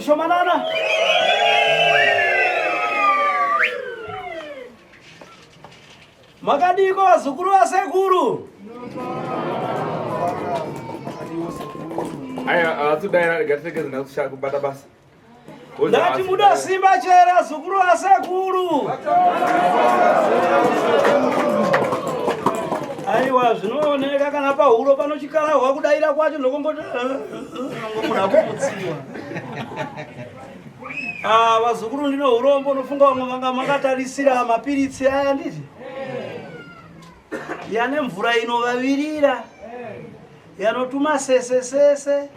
Shomanana. Magadiko wazukuru wa sekuru. Aya, tudaira gategeza na tushaka kubata basi. Ndati muda simba chera zukuru wa sekuru. Aiwa zvinooneka kana pahuro panochikara hwakudaira kwacho ndokomboti ngomuna kuputsiwa. Vazukuru ndino urombo nofunga vamwe vanga makatarisira mapiritsi aya nditi. Yane mvura inovavirira. Yanotuma sese.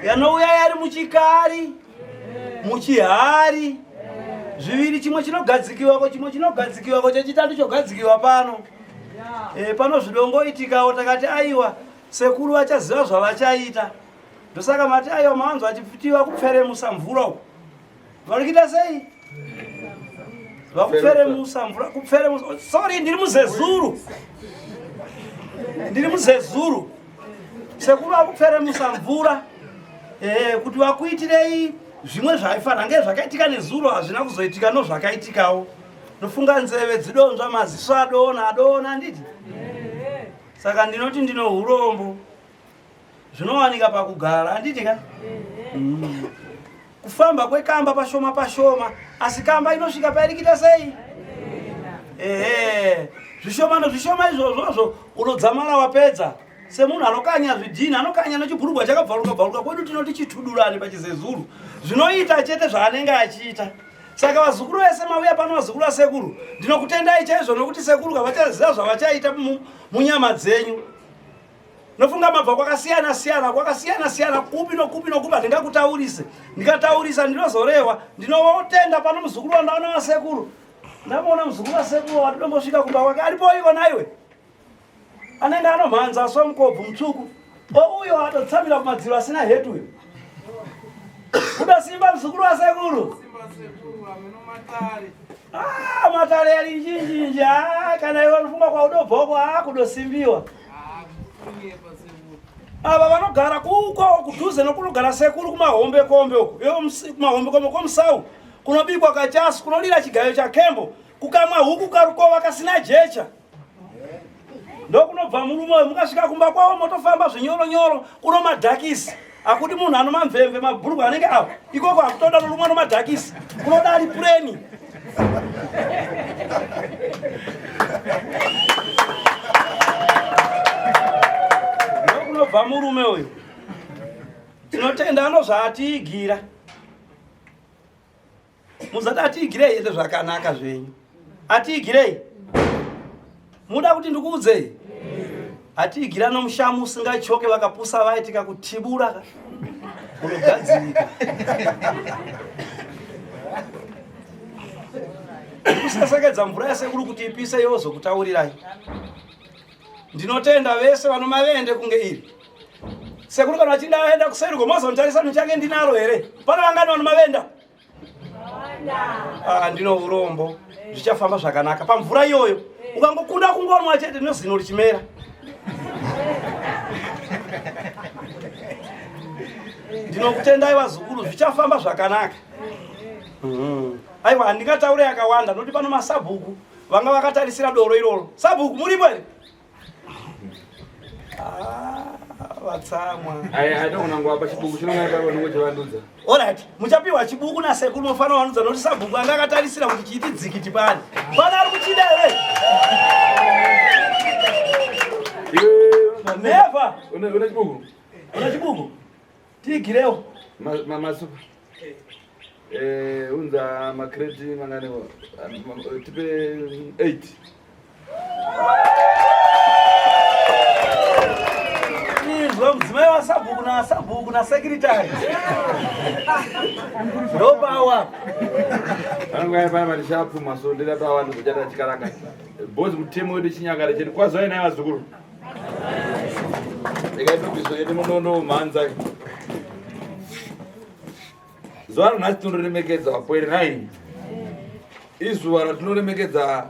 Yanouya yari muchikari. Muchihari. Zviviri chimwe chinogadzikiwako chimwe chinogadzikiwako chechitatu chogadzikiwa pano. Pano zvidongoitikawo takati aiwa sekuru vachaziva zvavachaita. Ndosaka mati aiwa mawanzo achipfitiwa kupferemusa mvura uko. Varikuita sei? Vakupferemusa mvura, kupferemusa. Sorry, ndiri muzezuru. Ndiri muzezuru. Sekuru vakupferemusa mvura. Kuti vakuitirei zvimwe zvaifana ngezvakaitika nezuro hazvina kuzoitika nozvakaitikawo. Nofunga nzeve dzidonzva, maziso adona nditi. Saka ndinoti ndino urombo zvinowanika pakugara anditi ka. Kufamba kwekamba pashoma asi kamba inosvika pairikita sei. Zvishoma izvozvo unodzamara wapedza. Semunhu anokanya zvidhini, anokanya nechibhurugwa chakabvaruka kwedu tinoti chitudurani pachizezuru. Zvinoita chete zvaanenge achiita. Saka vazukuru vese mauya pano, vazukuru vasekuru, ndinokutendai chaizvo nokuti sekuru kavachaziva zvavachaita munyama dzenyu. Nofunga mabva kwakasiyana kupi nokupi handingakutaurise. Ndikataurisa ndinozorehwa, ndinovotenda pano muzukuru wandaona vasekuru. Ndamuona muzukuru vasekuru watidombosvika kumba kwake aripo ikona iwe. Anenge anomhanza aswa mukobvu mutsvuku. Uyo atotsamira kumadziro asina hetu uyo. Kuda simba muzukuru vasekuru. Matare yali njinji. Kana iwe unofunga kwa udobhoko kudosimbiwa. Ava vanogara kuko kudhuze nokunogara sekuru kumahombe kombe uko. Kumahombe kombe komusau. Kunobikwa kachasi, kunolira chigayo chakembo. Kukamwa huku karukova kasina jecha. Ndokunobva murume mukasvika kumba kwawo motofamba zvinyoro kuno madhakisi. Akuti munhu anomamvemve mabhurugwa anenge awo. Ikoko akutoda norumwa nomadhakisi. Kunoda ari pureni. Ndokunobva murume uyu. Tinotenda anozvaatiigira. Muzati atiigirei ende zvakanaka zvenyu. Atiigirei. Muda kuti ndikuudzei. Atiigira nomushamu usingachoke vakapusa vaitika kutibura. Unogadzirika. Kusesekedza mvura yasekuru kuti ipise yozo kutaurirai. Ndinotenda vese vanomavende kunge iri. Sekuru kana achinda aenda kuseruko mozontarisa nuchange ndinaro here. Pana vangani vanomavenda? Ndino urombo. Zvichafamba zvakanaka pamvura iyoyo. Ukangokunda kungonwa chete nezino richimera. Ndinokutendai vazukuru zvichafamba zvakanaka. Aiwa ndingataure yakawanda noti pano masabhuku vanga vakatarisira doro iroro. Sabhuku muripo here? Vatsamwa. Aidona ngwapa chibuku chinonga baba nongo chavandudza. Alright, muchapiwa chibuku nasekuru mufana wanudza noti sabhuku anga akatarisira kuti chiiti dzikiti pani. Pana ari kuchida here? Never. Una chibuku? Una chibuku? Tigirewo. Masupa. Unza makredi manganewo. Tipe 8. Mudzimai wasabhuku nasekretari. Ndopawa. Vanongaya pana matishapu masondera pawandu kuchata chikaranga. Bozi mutemo wedu chinyakare chedu kwazoi naye vazukuru. Ndikaitobiso yedu munondo mhanza. Zuva runhasi tinoremekedza vapwere nai. Izuva ratinoremekedza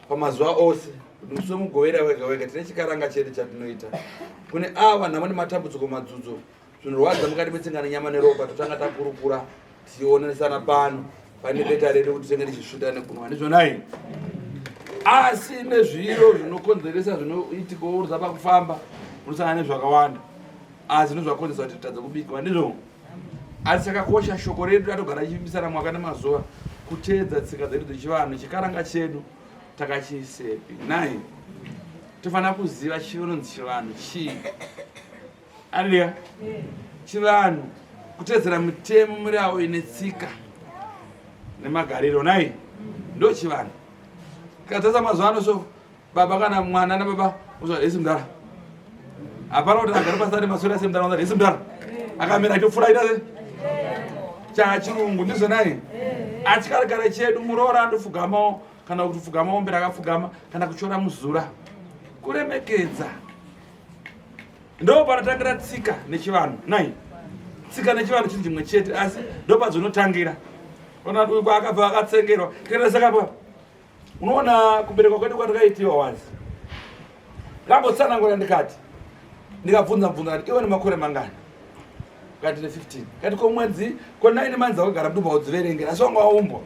pamazuva ose. Musi mugovera wega tine chikaranga chedu chatinoita. Kune ava namane matambudziko madzudzo. Zvinorwadza mukati metsinga nenyama neropa totanga takurukura tionesana pano. Pane deta redu kuti tenge tichisvuta nekunwa. Ndizvo nai. Asi nezviro zvinokonzeresa zvinoitika urza pakufamba munosangana nezvakawanda. Asi nezvakonzeresa kuti titadza kubika. Ndizvo. Asi chakakosha shoko redu ratogara chivimbisana mwaka nemazuva kuteedza tsika dzedu dzechivanhu. Chikaranga chedu takachisepi. Nai. Tofana kuziva chinonzi chivanhu chii. Haleluya. Chivanhu kuteedzera mitemo mirawo ine tsika nemagariro. Nai. Ndo chivanhu. Katasa mazuva ano so baba kana mwana na baba uzwa esi mdara. Hapana kuti agara pasari masori esi mdara unza esi mdara. Akamira chofuraira se. Chachirungu ndizvo nai. Achikaragara chedu murora ndofugamawo kana kuti fugamawo mberi akafugama kana kuchora muzura. Kuremekedza. Ndo panotangira tsika nechivanhu. Nai. Tsika nechivanhu chinhu chimwe chete asi ndo padzinotangira. Ona uyu akabva akatsengerwa. Kenda saka unoona kuberekwa kwedu kwatakaitiwa wazi. Ngambotsanangura ndikati. Ndikabvunza ndikati iwe nemakore mangani. kati 15 kati komwedzi ko 9 months akagara mndu paudziverengera asi wanga waumbwa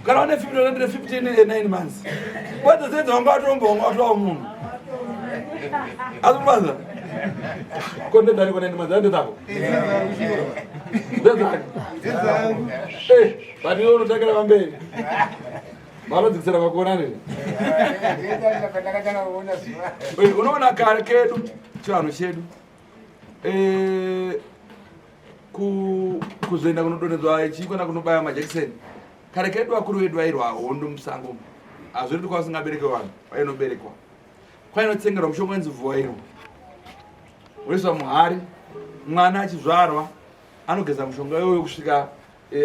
kana one 15 9 months kwedza dzedza wanga watombwa wanga watowa munhu azvibaza ko ndedari ko 9 months andedako ndedari but iwe unotakira pamberi vanodzikisira vakuonani unoona kare kedu chivanhu chedu kuzoenda kunodonhedzwa chikona kunobaya majekiseni kare kedu vakuru vedu vairwa hondo musango hazviri kuti kwasingabereke vanhu vainoberekwa kwainotsengerwa mushonga wenzivhuwa iro unoiswa muhari mwana achizvarwa anogeza mushonga iwoyo kusvika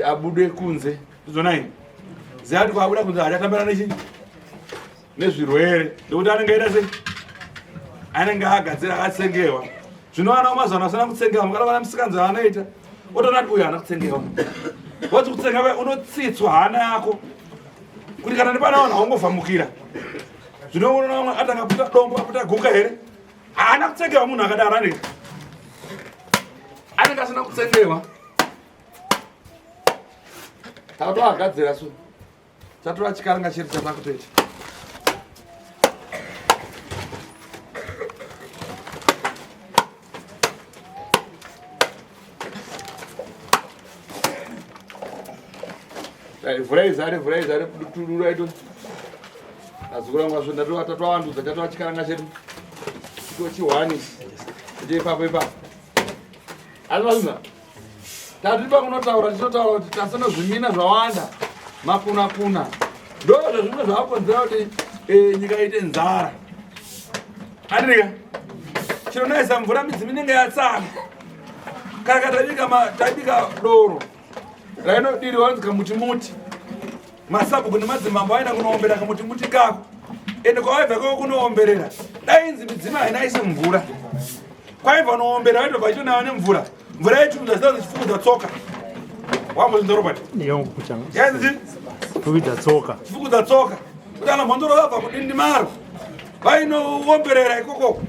abude kunze izvonaini ziva kuti kwabuda kunze achatambana nechi nezvirwere ndokuti anenge aita sei anenge agadzira akatsengewa zvino vana vamazana vasina kutsengewa mukana vana musikanzi vaanoita otoona kuti uyu haana kutsengewa wodzi kutsenga unotsitswa hana yako kuti kana ndipana vanhu haungofamukira zvino unoona vamwe atanga aputa dombo aputa guka here haana kutsengewa munhu akadaro anenge asina kutsengewa tatoagadzira so tatora chikaranga chedu chatakutoita vhurai zare tudura ito azikurangwazvo ndatatoavandudza tatova chikaranga chedu tochiwani kuti ipapo asi vasunza tatiripa kunotaura tichotaura kuti tasanozvimina zvawanda makuna ndozvo zvimwe zvavakonzera kuti nyika ite nzara andirika chinonaisa mvura midzi minenge yatsama kana katabika doro rainodiriwa nzi kamutimuti masabhuku nemadzimambo aenda kunoomberera kamutimuti kako ende kwavaibva koko kunoomberera dai inzi midzima hainaisi mvura kwaibva noombera vaitobva ichionava nemvura mvura yaitumidza zita zichifukudza tsoka wambozvinza robert yainzi chifukudza tsoka kuti ana mhondoro vabva kudindimaro vainoomberera ikoko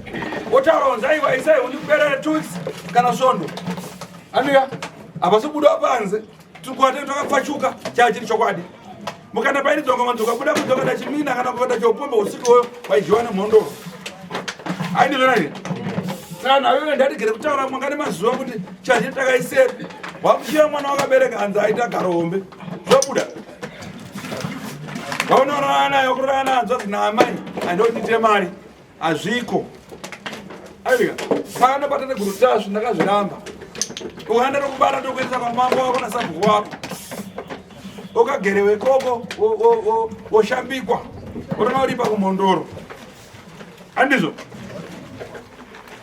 wotaura kunzi aiwa isai undikuberere tutsi kana svondo andika apa sobudwa panze tukwate twakapfachuka chaa chiri chokwadi mukana paini dzonga manzoka buda kudzokada chimina kana kukada chopomba usiku oyo waidyiwa nemhondoro aindizvonani kana wewe ndatigere kutaura mwangane mazuva kuti chazhi takaisepi wakuchiya mwana wakabereka hanza aita garombe zvobuda vaonoona nayo kurana hanzwa zinamai andodite mari hazviko aivika panopata negurutasu ndakazviramba ukaenda tokubara tokuendesa kwamambo wako nasabhuku wako ukagerewe ikoko woshambikwa urona uripa kumhondoro handizvo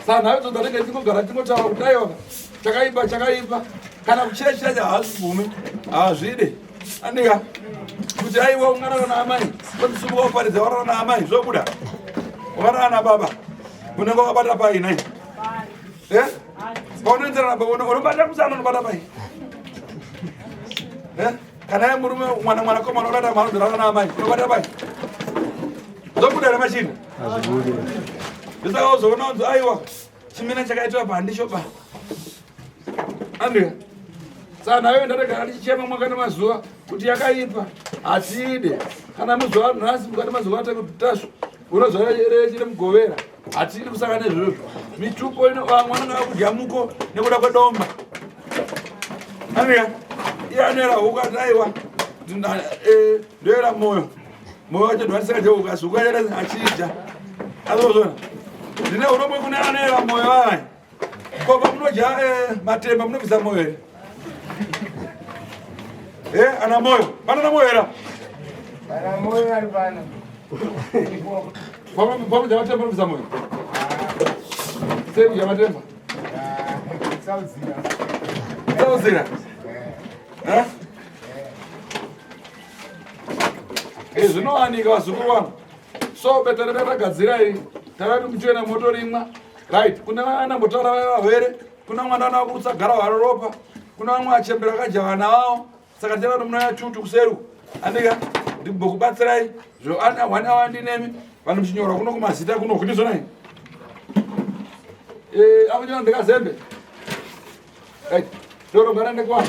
saka nhayo dzodarega tingogara tingotaura kuti aiwa chakaipa kana kuchira chahazvibvume hazvide andika kuti aiwa ungarara naamai otisimuka uparidza warara naamai zvobuda warara nababa unenge wakabata painai paunoenzerana unobata kusana unobata pai kana ye murume mwanakomana urata maanozirana naamai unobata pai zvobuda remachina ndisaka uzoona unzi aiwa chimina chakaitwa pa handishoba andika saka nayo ndatagara ndichichema mwakati mazuva kuti yakaipa hatiide kana muzuva nhasi mukati mazuva atakutasu unozoa chiri mugovera hatiidi kusaka nezvizvozvo mitupo mwananga akudyamuko nekuda kwedomba andika iye anoera huku ati aiwa ndoera moyo wacho ndwatisakajeukasuku achata achidya azozona ndine uromwe kune anoera moyo vavai kopa munodya matemba munobvisa moyo here ana moyo panana moyo era pamudya matemba munobvisa moyo sei kudya matemba sauzira zvinowanika vazukuru vangu so beterera tagadzirai takati muchiwena moto rimwa right kuna vanambotaura vavavere kuna mwana ana vakurutsa gara hwaro ropa kuna vamwe achembera vakajavana vavo saka tera kuti munaya chutu kuseru andika ndimbokubatsirai zvo wana wandinemi vanhu muchinyorwa kuno kumazita kuno kuti zvonai Apa jangan dekat zembe. Doro garande kwa.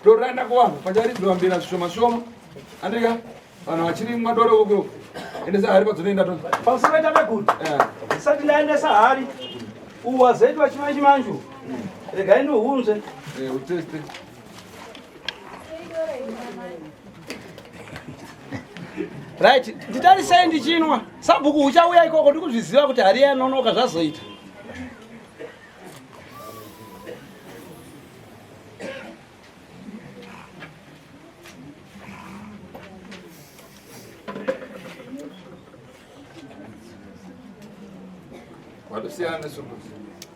Doro randa kwa. Pajari dua mbila soma. Andika. Ana wachini madoro huko. Ende sa hari patunda to. Pasipeta mekuti. Sati ndaenda sahari. Uwa zetu wachimanju. Rega ino hunze. Uteste. Right, nditari sendi chinwa. Sabhuku uchauya ikoko ndikuzviziva kuti hari yanonoka zvazoita.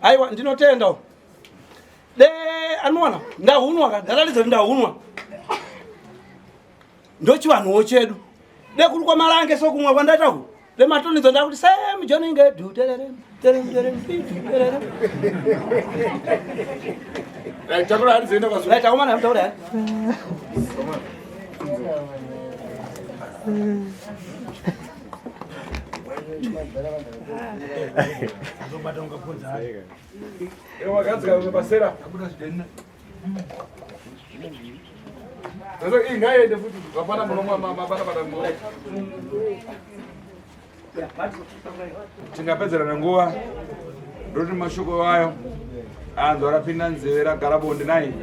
Aiwa ndinotenda. Anoona ndahunwa ka ndaratidza kuti ndahunwa. Ndochivanhuwo chedu. Kuri kwa malange sokumwa kwandaita ku. Matonidzo ndakuti Sam Joninge du terere. Right, takura hari zenda kwa. Right, akomana mtaura. Azobata ungaponza hayi. Ewa ganzika ngepasera. Akuda zidena. Sasa ingaye futhi wapana mulomwa mabana mo. Tingapedzera nanguwa. Ndoti mashoko wayo. Andu arapinda nzevera garabonde nayi.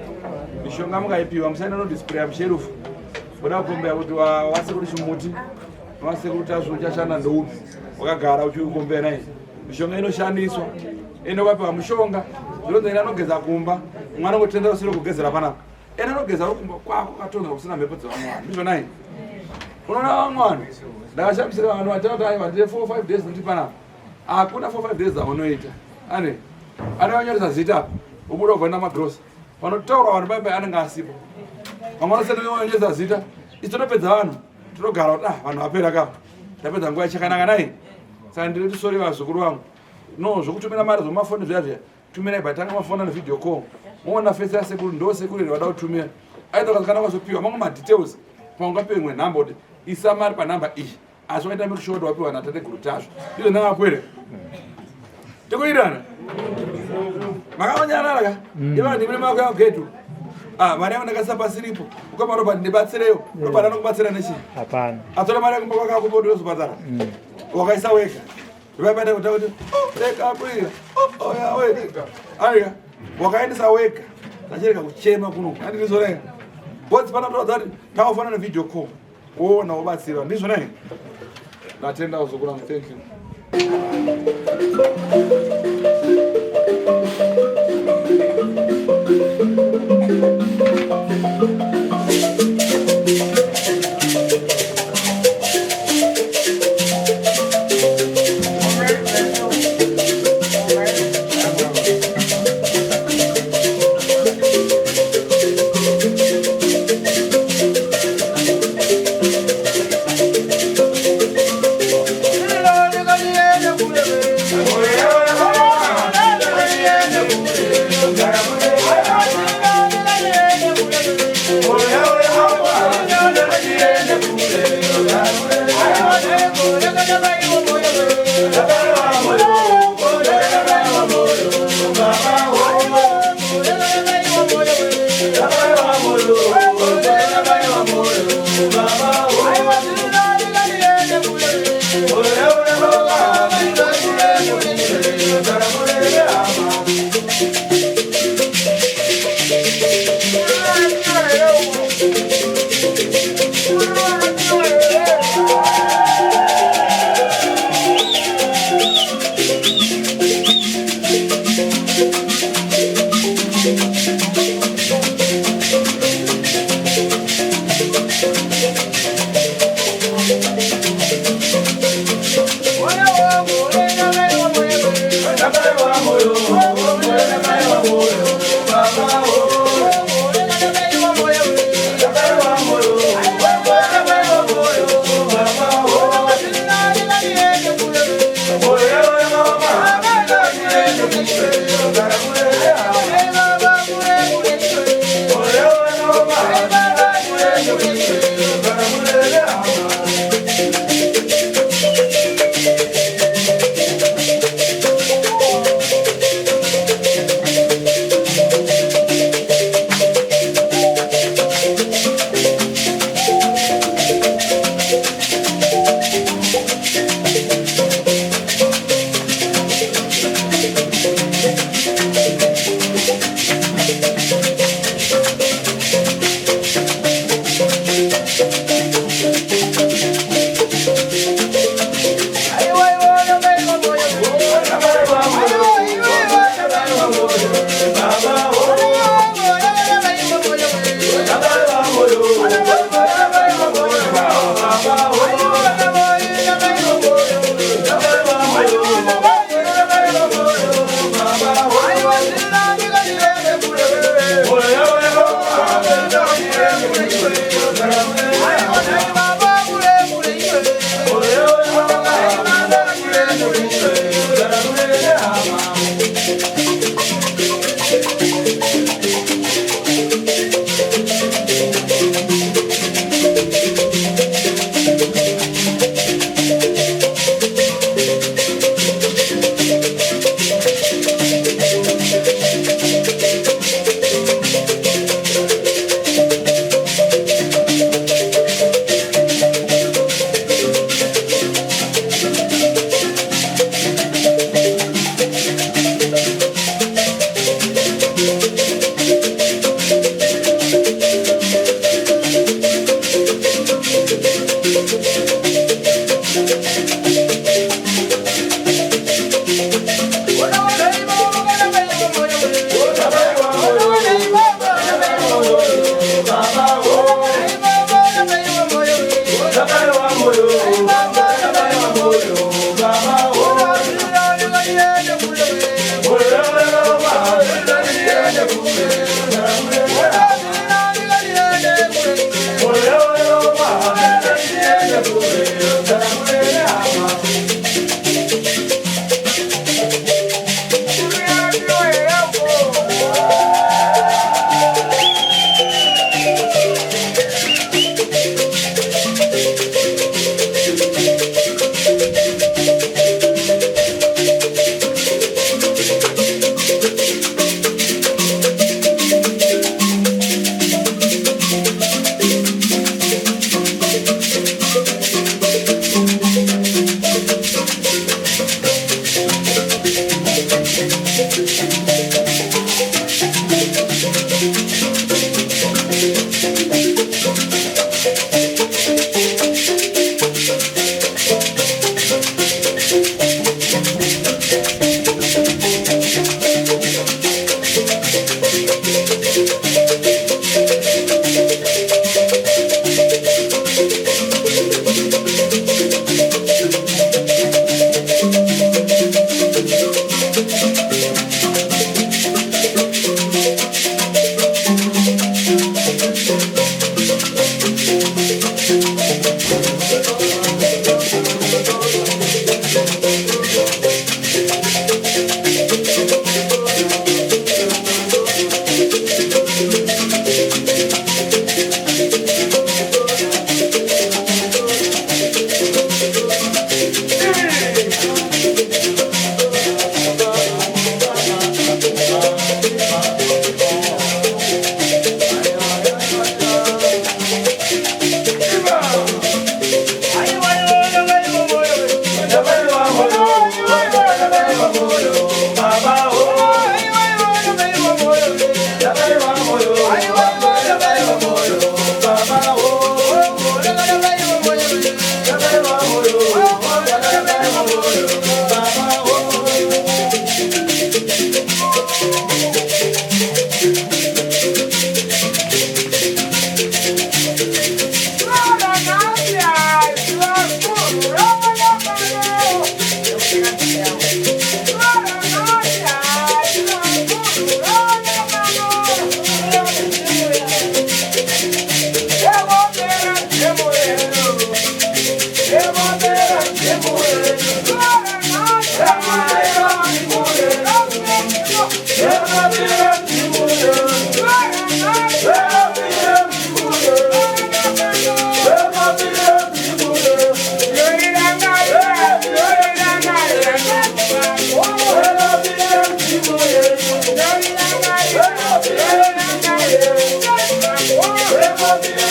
Mishonga mukaipiwa musaenda no display ya msherufu. Boda kumbea kuti wasekuri chimuti. Wasekuri tazvo chashanda ndoupi. Wakagara uchikumbea nayi. Mishonga inoshandiswa. Inowapiwa mushonga. Zvinonzi anogeza kumba. Mwana ngotenda usiro kugezera panapa. Anogeza kumba kwako katonga kusina mhepo dzavamwana. Ndizvo nayi. Unoona vamwana. Ndakashamisira vanhu vatatu aiva ndine 4-5 days ndi panapa. Hakuna 4-5 days dzavanoita. Ane. Anonyoresa zita. Ubuda kubva magrosa. Vanotaura vanhu baba anenge asipo. Vamwana sena vanonyoresa zita. Itonopedza vanhu. Tinogara kuti vanhu vapera ka. Ndapedza nguva chakanaka nayi. Saka ndiri sori vazukuru vangu. No, zvokutumira mari zvomafoni zviya. Tumirai batanga mafoni video call. Muona face ya sekuru ndo sekuru vada kutumira. Aidha kana kwazopiwa mamwe ma details. Paungapiwe imwe number kuti isa mari pa number iyi. Asi waita make sure wapiwa na tate group tazvo. Ndizvo ndangapwere. Tikuirana. Makamanyana ka. Iva ndimire mako ya getu. Mari yangu ndakasapa siripo. Ukama roba ndibatsireyo. Roba ndanokubatsira nechi. Hapana. Atora mari yangu mpaka kubodo yozobadzara. Wakaisa weka. Vapenda kuti leka bwira. Ya weka. Aya. Wakaendesa weka. Nachireka kuchema kuno. Andizoreka. What's pana ndo dzati ndakufana na video call. Wona ubatsira. Ndizvo nayi. Natenda uzokura. Thank you.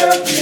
Não,